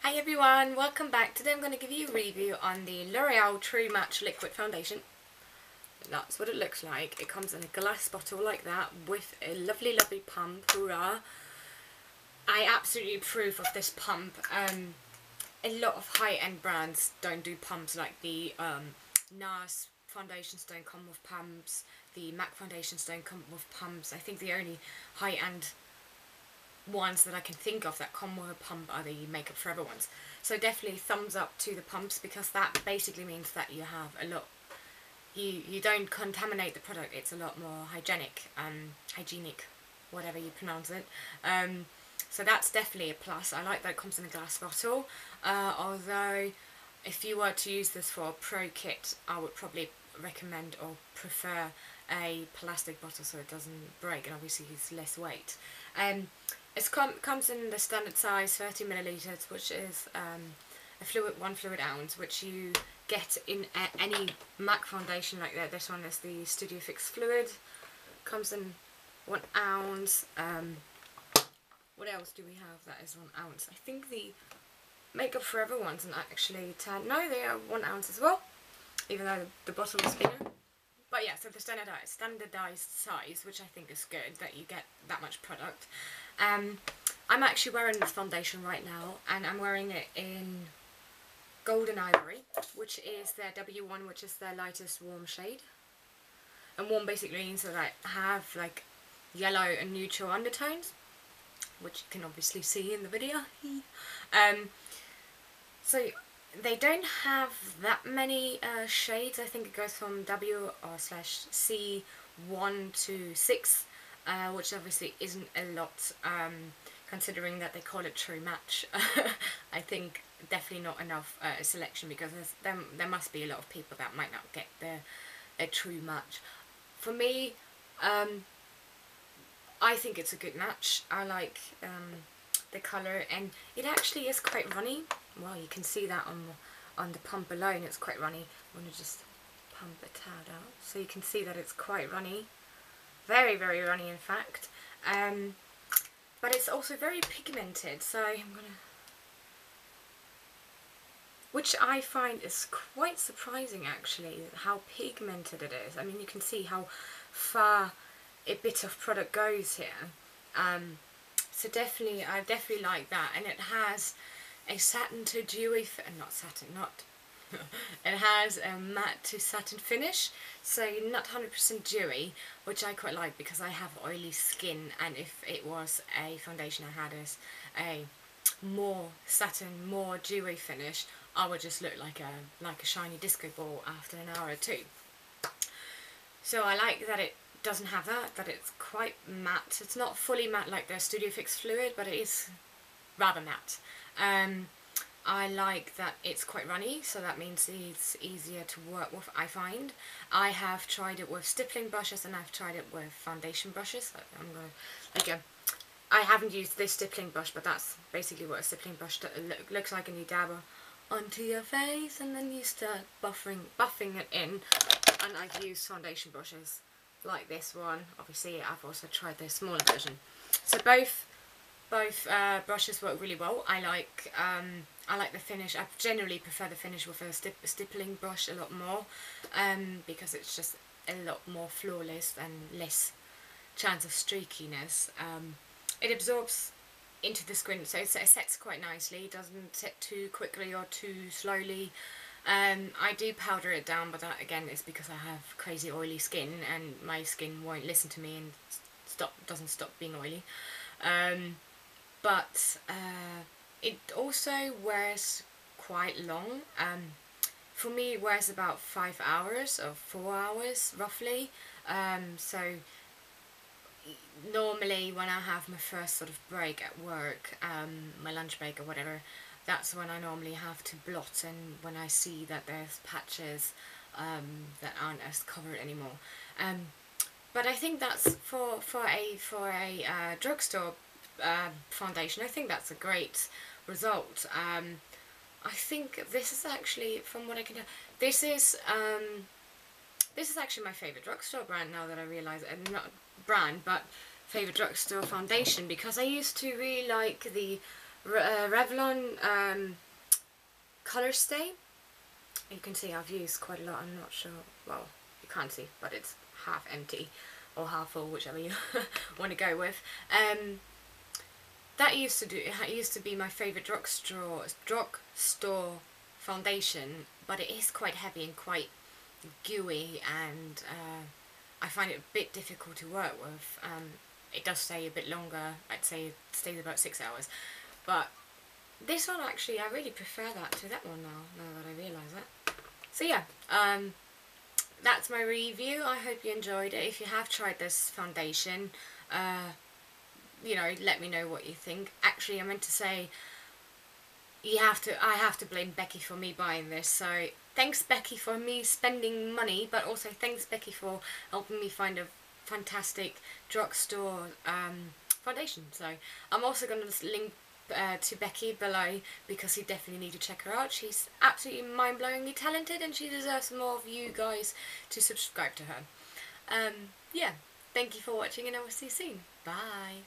Hi everyone, welcome back. Today I'm going to give you a review on the L'Oreal True Match Liquid Foundation. That's what it looks like. It comes in a glass bottle like that with a lovely pump. Hurrah! I absolutely approve of this pump. A lot of high-end brands don't do pumps, like the NARS foundations don't come with pumps, the MAC foundations don't come with pumps. I think the only high-end ones that I can think of that come with a pump are the Makeup Forever ones. So definitely thumbs up to the pumps, because that basically means that you have a lot, you don't contaminate the product. It's a lot more hygienic, whatever you pronounce it. So that's definitely a plus. I like that it comes in a glass bottle, although if you were to use this for a pro kit, I would probably recommend or prefer a plastic bottle so it doesn't break, and obviously it's less weight. It comes in the standard size 30 milliliters, which is one fluid ounce, which you get in any MAC foundation like that. This one is the Studio Fix Fluid. Comes in 1 ounce. What else do we have that is 1 ounce? I think the Makeup Forever ones are actually 10. No, they are 1 ounce as well, even though the bottle is bigger. But yeah, so the standardized size, which I think is good, that you get that much product. I'm actually wearing this foundation right now, and I'm wearing it in Golden Ivory, which is their W1, which is their lightest warm shade. And warm basically means that I have like yellow and neutral undertones, which you can obviously see in the video. So they don't have that many shades. I think it goes from W or /C1 to 6, which obviously isn't a lot, considering that they call it True Match. I think definitely not enough selection, because there must be a lot of people that might not get a True Match. For me, I think it's a good match. I like the colour, and it actually is quite runny. Well, you can see that on the pump alone, it's quite runny. I'm going to just pump a tad out, so you can see that it's quite runny. Very, very runny, in fact. But it's also very pigmented, so I'm going to... Which I find is quite surprising, actually, how pigmented it is. I mean, you can see how far a bit of product goes here. So definitely, I definitely like that. And it has a satin to dewy, it has a matte to satin finish, so not 100% dewy, which I quite like because I have oily skin, and if it was a foundation I had as a more satin, more dewy finish, I would just look like a shiny disco ball after an hour or two. So I like that it doesn't have that it's quite matte. It's not fully matte like the Studio Fix Fluid, but it is rather matte. I like that it's quite runny, so that means it's easier to work with, I find. I have tried it with stippling brushes, and I've tried it with foundation brushes. I haven't used this stippling brush, but that's basically what a stippling brush looks like, and you dab onto your face and then you start buffing it in. And I've used foundation brushes like this one. Obviously I've also tried the smaller version. So both brushes work really well. I like the finish. I generally prefer the finish with a stippling brush a lot more, because it's just a lot more flawless and less chance of streakiness. It absorbs into the skin, so it sets quite nicely. It doesn't set too quickly or too slowly. I do powder it down, but that again is because I have crazy oily skin, and my skin won't listen to me and doesn't stop being oily. But it also wears quite long. For me, it wears about 5 hours or 4 hours roughly. So normally when I have my first sort of break at work, my lunch break or whatever, that's when I normally have to blot, and when I see that there's patches that aren't as covered anymore. But I think that's for a drugstore foundation. I think that's a great result. I think this is actually, from what I can tell, this is actually my favourite drugstore brand, now that I realise it. Not brand, but favourite drugstore foundation, because I used to really like the Revlon colour stay. You can see I've used quite a lot. I'm not sure, well, you can't see, but it's half empty or half full, whichever you want to go with. That used to be my favourite drugstore foundation, but it is quite heavy and quite gooey, and I find it a bit difficult to work with. It does stay a bit longer. I'd say it stays about 6 hours, but this one actually, I really prefer that to that one now that I realise that. So yeah, that's my review. I hope you enjoyed it. If you have tried this foundation, you know, let me know what you think. Actually, I meant to say, I have to blame Becky for me buying this, so thanks Becky for me spending money, but also thanks Becky for helping me find a fantastic drugstore foundation. So I'm also going to link to Becky below, because you definitely need to check her out. She's absolutely mind-blowingly talented, and she deserves more of you guys to subscribe to her. Yeah, thank you for watching, and I will see you soon. Bye.